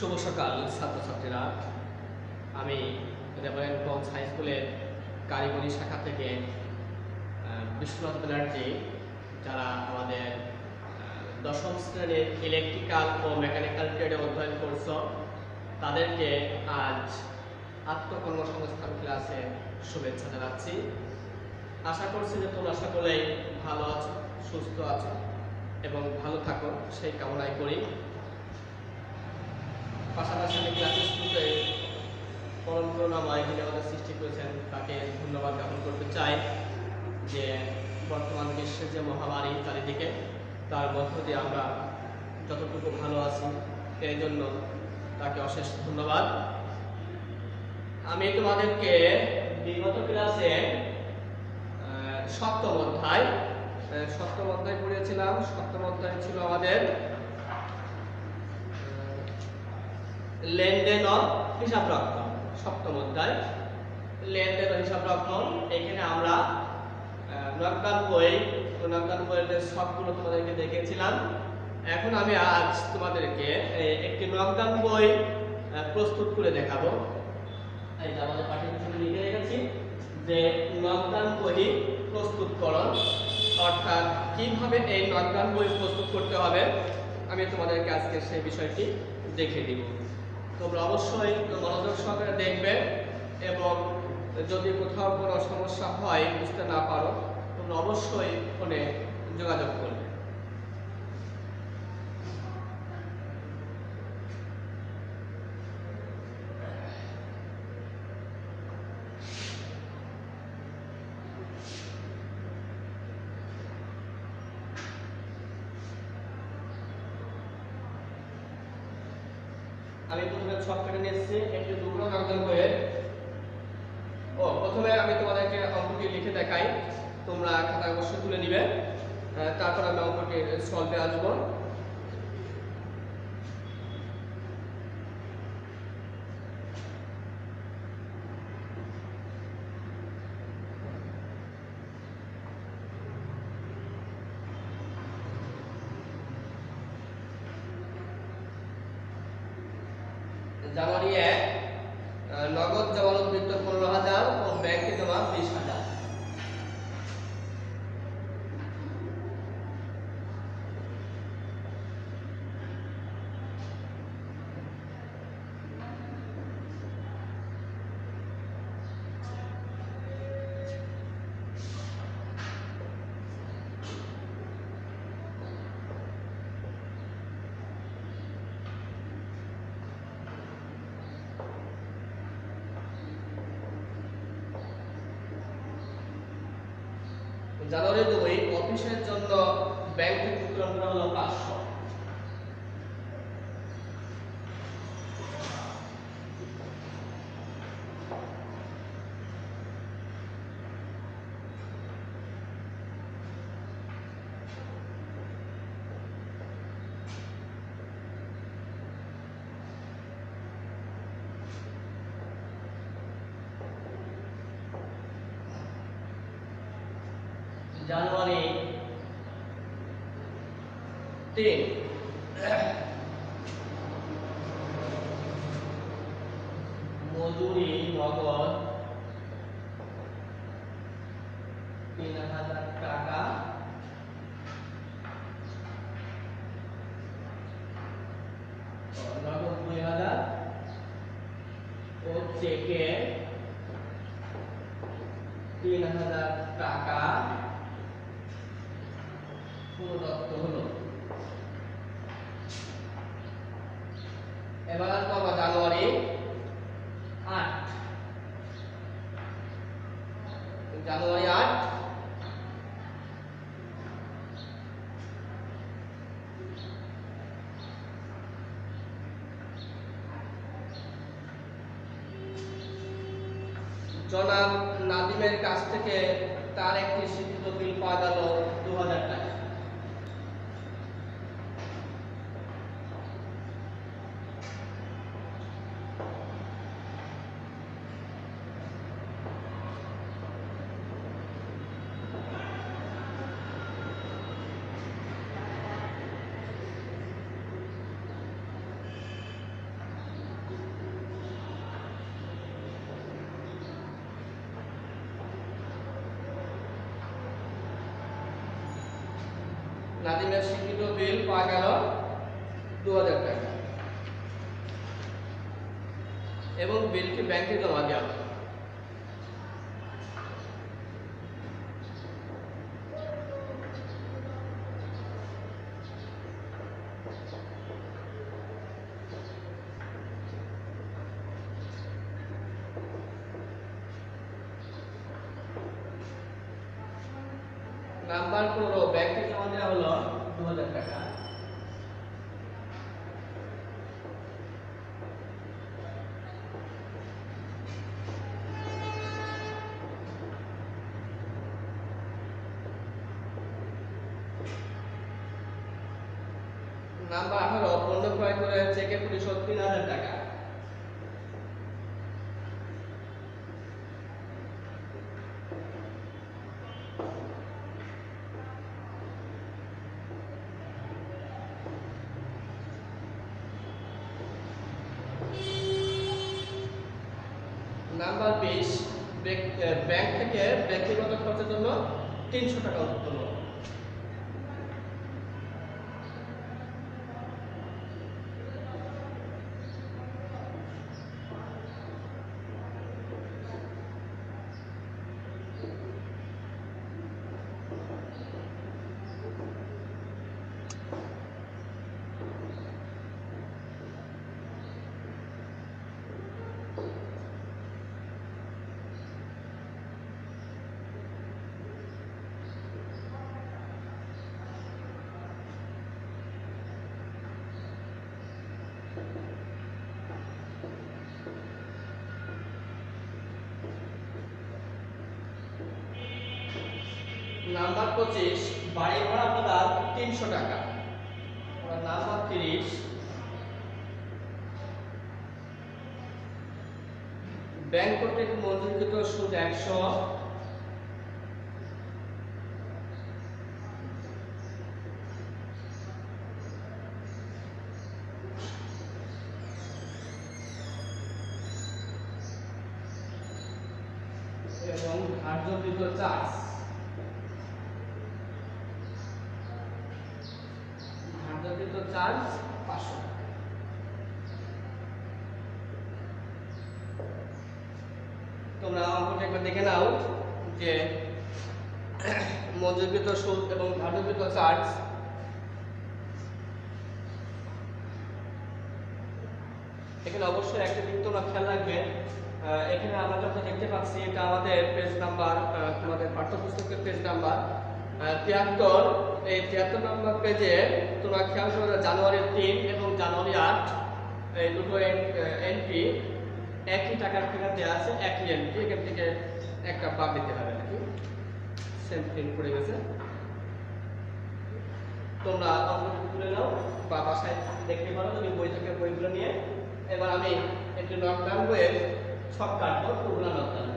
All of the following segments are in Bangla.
শুভ সকাল ছাত্রছাত্রীরা। আমি রেভারেন্টগঞ্জ হাই স্কুলের কারিগরি শাখা থেকে বিশ্বনাথ ব্যানার্জি, যারা আমাদের দশম শ্রেণীর ইলেকট্রিক্যাল ও মেকানিক্যাল ট্রেডে অধ্যয়ন করছ, তাদেরকে আজ আত্মকর্মসংস্থান ক্লাসে শুভেচ্ছা জানাচ্ছি। আশা করছি যে তোমরা সকলেই ভালো আছো, সুস্থ আছো এবং ভালো থাকো, সেই কামনাই করি। পাশাপাশি আমি ক্লাসের শুরুতে পরম করুণাময় যিনি আমাদের সৃষ্টি করেছেন তাকে ধন্যবাদ জ্ঞাপন করতে চাই, যে বর্তমান বিশ্বের যে মহামারী চারিদিকে, তার মধ্য দিয়ে আমরা যতটুকু ভালো আছি, এই জন্য তাকে অশেষ ধন্যবাদ। আমি তোমাদেরকে বিগত ক্লাসে সপ্তম অধ্যায় পড়িয়েছিলাম। সপ্তম অধ্যায় ছিল আমাদের লেনদেন ও হিসাব রক্ষণ। সপ্তম অধ্যায় লেনদেন ও হিসাব রক্ষণ। এখানে আমরা নকদান বইয়ের যে সবগুলো তোমাদেরকে দেখিয়েছিলাম। এখন আমি আজ তোমাদেরকে একটি নকদান বই প্রস্তুত করে দেখাবো। এই যে আমাদের পাঠ্যপুস্তকে লিখে রেখেছি যে নকদান বই প্রস্তুতকরণ, অর্থাৎ কিভাবে এই নকদান বই প্রস্তুত করতে হবে, আমি তোমাদেরকে আজকে সেই বিষয়টি দেখিয়ে দিব। তোমরা অবশ্যই মনোযোগ সহকারে দেখবে এবং যদি কোথাও কোনো সমস্যা হয়, বুঝতে না পারো, তোমরা অবশ্যই ফোনে যোগাযোগ করবে। আমি প্রথমে ছক কেটে নিয়েছি একটি দুটো নকদান বইয়ের। প্রথমে আমি তোমাদেরকে অঙ্কটি লিখে দেখাই, তোমরা খাতা অবশ্যই তুলে নিবে, তারপর আমি অঙ্কটি সলভে আসবো। জানুয়ারি 1 নগদ জমা উদ্বৃত্ত 15,000 ও ব্যাংকে জমা 20,000। জানুয়ারি 2 অফিসের জন্য ব্যাংক থেকে উত্তোলন করা হলো 500। জানুয়ারি 3 মজুরি নগদ 3,000 টাকা, নগদ 2,000 ও চেকে 3,000 টাকা প্রদত্ত হলো। এবার আসবো আমরা জানুয়ারি 8। জানুয়ারি 8 জনাব নাদিমের কাছ থেকে তার একটি স্বীকৃত বিল পাওয়া গেল 2,000 টাকা। নাদিমের স্বীকৃত বিল পাওয়া গেল 2000 টাকা এবং বিলটি ব্যাংকে জমা দেওয়া হলো। নাম্বার 15 ব্যাংকে জমা দেওয়া হলো 2000 টাকা। নাম্বার 18 পণ্য ক্রয় করে চেকে পরিশোধ 3000 টাকা। নাম্বার 20 ব্যাংক থেকে ব্যক্তিগত খরচের জন্য 300 টাকা উত্তোলন। নাম্বার 25 বাড়ি ভাড়া প্রদান 300 টাকা। নাম্বার 30 ব্যাংক কর্তৃক মঞ্জুরকৃত সুদ 100। এবং ধার্যকৃত চার্জ চার্জ 500 টাকা। তোমরা অঙ্কটা একবার দেখে নাও যে মজুরিকৃত সুদ এবং ধার্যকৃত চার্জ এখানে অবশ্যই একটা দিক তোমরা খেয়াল রাখবে। এখানে আমরা যখন দেখতে পাচ্ছি এটা আমাদের পেজ নাম্বার, তোমাদের পাঠ্যপুস্তকের পেজ নাম্বার 73। এই 73 নম্বর পেজে তোমরা খেয়াল করবে জানুয়ারি 3 এবং জানুয়ারি 8 এই দুটো এন্ট্রি একই টাকার ফিগার দেওয়া আছে, একই এন্ট্রি। এখান থেকে একটা বাদ দিতে হবে নাকি, সেম থিং পড়ে গেছে। তোমরা অঙ্কটা তুলে নাও বা বাসায় দেখতে পারো তুমি বই থেকে বইগুলো নিয়ে। এবার আমি একটি নকডাউন বইয়ের ছক কাটবো, পুরোনো নকডাউন।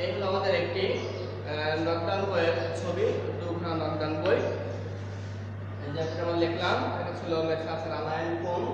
এই হলো আমাদের একটি নকডাউন বইয়ের ছবি, দুখানা নকডাউন বই। যেটা আমরা লিখলাম এটা ছিল মেসার্স রামায়ণ কোন।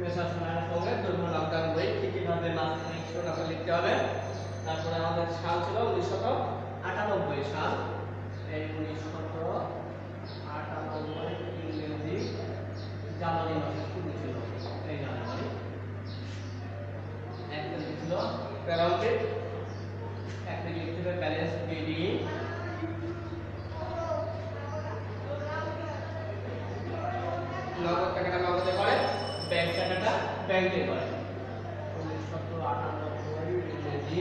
মেসার্স রামায়ণ কোনের দুখানা নকডাউন বই কিভাবে মাঝখানে শিরোনামটা লিখতে হবে। তারপরে আমাদের সাল ছিল 1998 সাল। এই 1998 ইংরেজি জানুয়ারি মাসে শুরু ছিল। এই জানুয়ারি এক তারিখ ছিল প্যারাউন্ডেড, এক তারিখ লিখতে হবে ব্যালেন্স বিডি, নগদ টাকাটা নগদে করে, ব্যাংক টাকাটা ব্যাংকে করে। 1998 ইংরেজি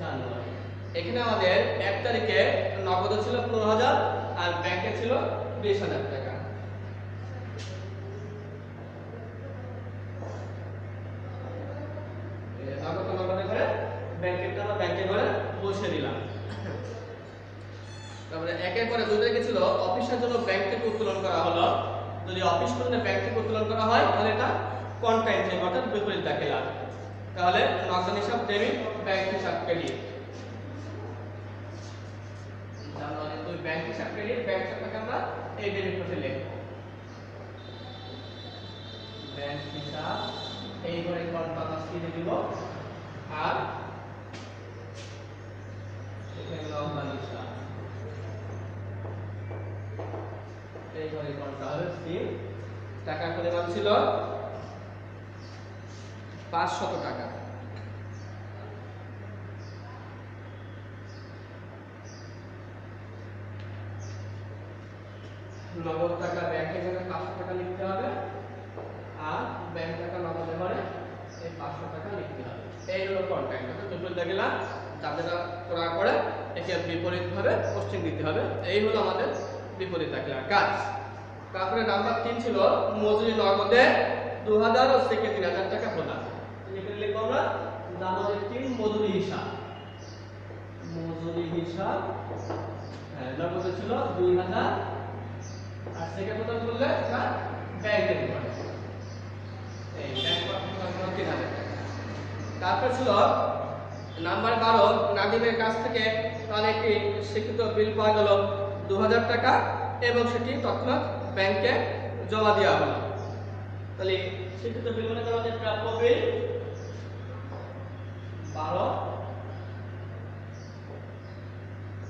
জানুয়ারি। এখানে আমাদের 1 তারিখে নগদ ছিল 15,000 আর ব্যাংকে ছিল 20,000 টাকা। নগদ নগদে করে ব্যাংকেরটা আমরা ব্যাংকে করে বসে দিলাম। তারপরে একের পরে 2 তারিখে ছিল অফিসের জন্য ব্যাংক থেকে উত্তোলন করা হলো। যদি অফিস করতে ব্যাংক থেকে উত্তোলন করা হয় তাহলে এটা কন্টাইন চেক অর্থাৎ বিপরীত দাখিলা। তাহলে নগদ হিসাব ডেবিট, ব্যাংক হিসাব ক্রেডিট। জানুয়ারি 2 ব্যাংক হিসাব ক্রেডিট, ব্যাংক হিসাবটাকে আমরা এই ডেবিট পাশে লিখব। ব্যাংক হিসাব এই করে কন্টাক্ট দিয়ে দিব আর এখানে নগদ হিসাব এই করে কন্টাক্ট হবে সি। টাকার পরিমাণ ছিল 500 টাকা। নগদ টাকা ব্যাংকে গেলে 500 টাকা লিখতে হবে আর ব্যাংক টাকা নগদে করে এই 500 টাকা লিখতে হবে। এই হলো কন্ট্যাক্ট, অর্থাৎ বিপরীত দাখিলা যাদের করা করে একে বিপরীত ভাবে পোস্টিং দিতে হবে। এই হলো আমাদের বিপরীত দাখিলার কাজ। তারপরে নাম্বার 3 ছিল মজুরি নগদে 2000 ও চেকে 3000 টাকা প্রদান। এখানে লিখব আমরা জানুয়ারি 3 মজুরি হিসাব। মজুরি হিসাব নগদে ছিল 2000 আর চেকে প্রদান করলে এটা ব্যাংকে দিতে হবে। এই ব্যাংক প্রদান করলে 3000 টাকা। তারপর ছিল নাম্বার 12 নাদিমের কাছ থেকে তার একটি স্বীকৃত বিল পাওয়া গেল 2000 টাকা এবং সেটি তৎক্ষণাৎ ব্যাংকে জমা দেওয়া হলো। তাহলে স্বীকৃত বিল মানে আমাদের প্রাপ্য বিল 12,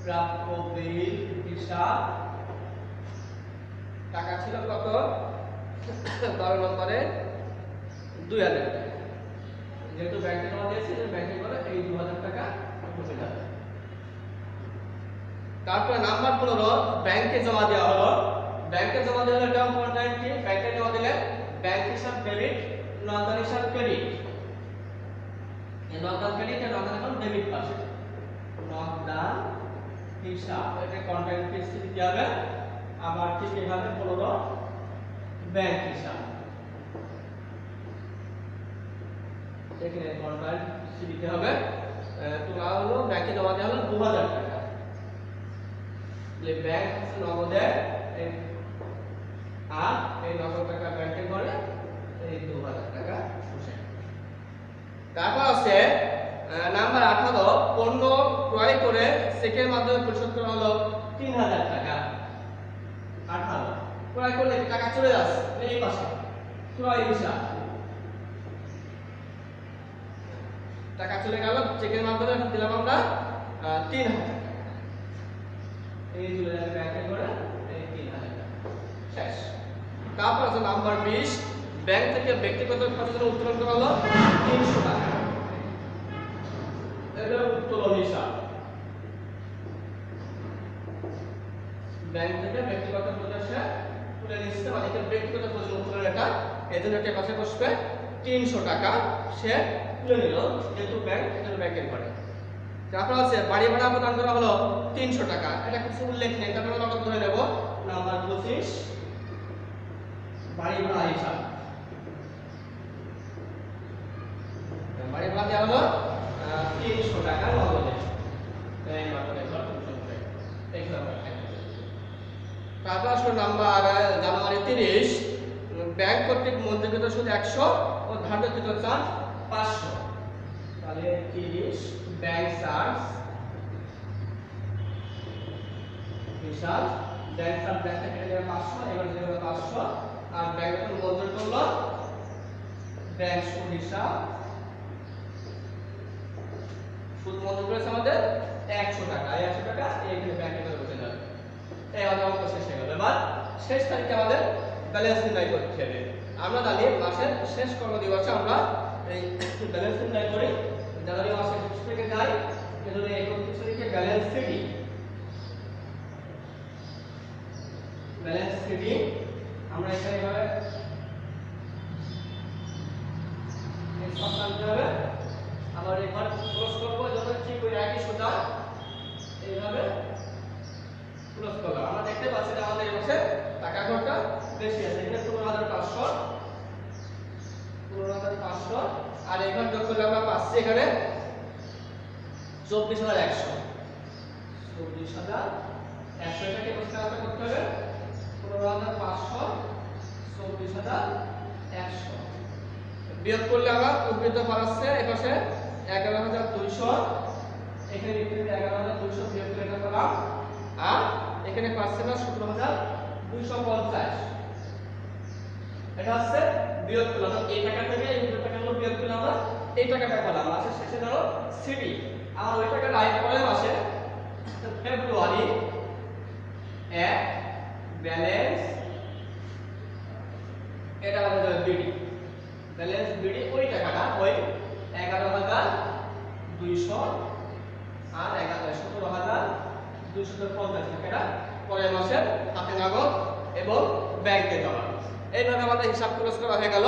প্রাপ্য বিল হিসাব টাকা ছিল কত 12 নম্বরে 2000 টাকা। যেহেতু ব্যাংকে জমা দিয়েছে ব্যাংকে করে এই 2000 টাকা ঢুকে যাবে। তারপর নাম্বার 15 ব্যাংকে জমা দেওয়া হলো। ব্যাংকে জমা দিলে টার্ম কন্ট্রাক্ট কি, ব্যাংকে জমা দিলে ব্যাংক হিসাব ডেবিট, নগদ হিসাব ক্রেডিট। এই নগদ ক্রেডিট এর নগদ এখন ডেবিট পাশে। নগদ হিসাব এটা কন্ট্রাক্ট ফিস দিতে হবে। আবার ঠিক এইভাবে 15 ব্যাংক হিসাব, এখানে কন্ট্রাক্ট ফিস দিতে হবে। তোলা হলো ব্যাংকে জমা দেওয়া হলো 2000 টাকা। ব্যাংক নগদে আর এই নগদ টাকা ব্যাংকে করে এই 2000 টাকা বসে। তারপর আছে নাম্বার 18 পণ্য ক্রয় করে চেকের মাধ্যমে পরিশোধ করা হলো 3000 টাকা। 18 ক্রয় করলে টাকা চলে যাচ্ছে এই পাশে ক্রয় হিসাব, টাকা চলে গেল চেকের মাধ্যমে দিলাম আমরা 3000 টাকা। এই চলে যাবে ব্যাংকে করে এই 3000 টাকা শেষ। তারপর আছে নাম্বার 20 ব্যাংক থেকে ব্যক্তিগত খরচের জন্য উত্তোলন করা হলো 300 টাকা। এটা উত্তোলন হিসাব। ব্যাংক থেকে ব্যক্তিগত খরচে তুলে নিচ্ছে মানে এটা ব্যক্তিগত খরচের উত্তোলন, এটা এজন্য এটা পাশে বসবে 300 টাকা সে তুলে নিল যেহেতু ব্যাংক এজন্য ব্যাংকের করে। তারপর আছে বাড়ি ভাড়া প্রদান করা হলো 300 টাকা। এটা কিছু উল্লেখ নেই, তারপরে নগদ ধরে নেব নাম্বার 25 বাড়ি ভাড়া হিসাব। বাড়ি ভাড়া দেওয়া হলো 300 টাকা নগদে। এই নগদে ঘর 300 টাকা। তারপর আসলো নাম্বার জানুয়ারি 30, ব্যাংক কর্তৃক মঞ্জুরকৃত সুদ 100 ও ধার্যকৃত চার্জ 500। তাহলে 30 ব্যাংক চার্জ হিসাব, ব্যাংক চার্জ ব্যাংক থেকে কেটে যাবে 500, এবার দিয়ে দেবে 500, আর ব্যাংক যখন মঞ্জুর করলো ব্যাংক সুদ হিসাব, সুদ মঞ্জুর করেছে আমাদের 100 টাকা। এই 100 টাকা এইখানে ব্যাংকে করে বসে যাবে। এই আমাদের অঙ্ক শেষ হয়ে গেল। এবার শেষ তারিখে আমাদের ব্যালেন্স নির্ণয় করতে হবে। আমরা জানি মাসের শেষ কর্মদিবসে আমরা এই ব্যালেন্স নির্ণয় করি। জানুয়ারি মাসের 21 থেকে যাই, ফেব্রুয়ারি 31 তারিখে ব্যালেন্স সিডি, ব্যালেন্স সিডি আমরা এখানে এভাবে এই সব টানতে হবে। আবার এবার ক্লোজ করব, যখন ঠিক ওই একই সোজা এইভাবে ক্লোজ করলাম। আমরা দেখতে পাচ্ছি যে আমাদের এই মাসে টাকা ঘরটা বেশি আছে, এখানে 15,500, 15,500, আর এখানে যোগ করলে আমরা পাচ্ছি এখানে 24,100, 24,100। এটাকে প্রশ্ন করতে হবে 15,500, 24,100 বিয়োগ করলে আমরা উদ্বৃত্ত পাচ্ছে এপাশে 11,200, এখানে লিখতে হবে 11,200 বিয়োগ করে এটা পেলাম, আর এখানে পাচ্ছে না 17,250। এটা হচ্ছে বিয়োগ করলাম এই টাকা থেকে এই টাকাগুলো বিয়োগ করলে আমরা এই টাকাটা পেলাম। মাসের শেষে ধরো সিডি, আমার ওই টাকাটা পরের মাসে ফেব্রুয়ারি 1 ব্যালেন্স, এটা আমাদের বিডি, ব্যালেন্স বিডি ওই টাকাটা ওই 11,200 আর 17,250 টাকাটা পরের মাসের হাতে নগদ এবং ব্যাংকে জমা। এইভাবে আমাদের হিসাব ক্লোজ করা হয়ে গেল।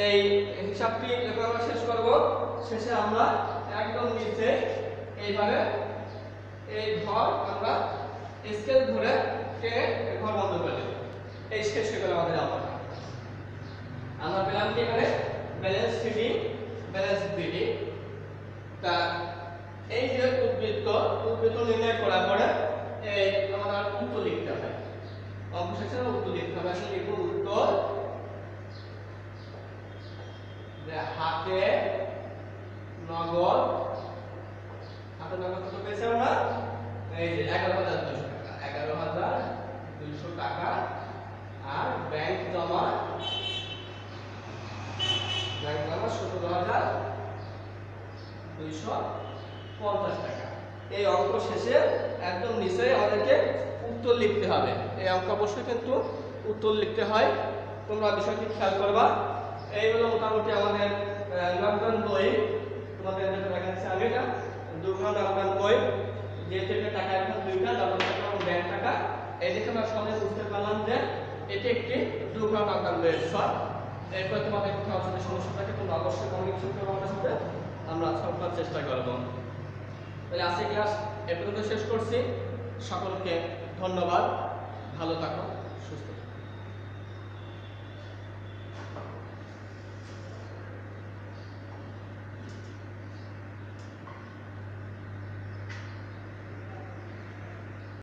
এই হিসাবটি যখন আমরা শেষ করব, শেষে আমরা একদম নিচে এইভাবে এই ঘর আমরা স্কেল ধরে টেনে ঘর বন্ধ করে দেব। এই শেষ হয়ে গেল আমাদের অঙ্কটা। আমরা পেলাম কি এখানে ব্যালেন্স সিডি, ব্যালেন্স বিডি। তা এই যে উদ্বৃত্ত নির্ণয় করার পরে এই আমাদের উত্তর লিখতে হবে। অঙ্ক শেষে উত্তর লিখতে হবে। আসলে লিখব উত্তর যে হাতে নগদ, হাতে নগদ কত পেয়েছি আমরা? এই যে 11,200 টাকা, 11,200 টাকা, আর ব্যাংক জমা 17,250 টাকা। এই অঙ্ক শেষে একদম নিচে আমাদেরকে উত্তর লিখতে হবে। এই অঙ্ক অবশ্যই কিন্তু উত্তর লিখতে হয়, তোমরা বিষয়টি খেয়াল করবা। এইগুলো মোটামুটি আমাদের লকডাউন বই, তোমাদের যেটা দেখাচ্ছি আমি, এটা 2 ঘন্টা লকডাউন বই, যে থেকে টাকা এখন 2টা লকডাউন টাকা এবং ব্যাংক টাকা। এই দেখে আমরা সবাই বুঝতে পারলাম যে এটি একটি 2 ঘন্টা লকডাউন বইয়ের শর্ট। এরপর তোমাদের কোথাও যদি সমস্যা থাকে তোমরা অবশ্যই কমিউনিকেশন করবে আমাদের সাথে, আমরা সলভ করার চেষ্টা করব। তাহলে আজকে ক্লাস এ পর্যন্ত শেষ করছি। সকলকে ধন্যবাদ, ভালো থাকো, সুস্থ থাকো।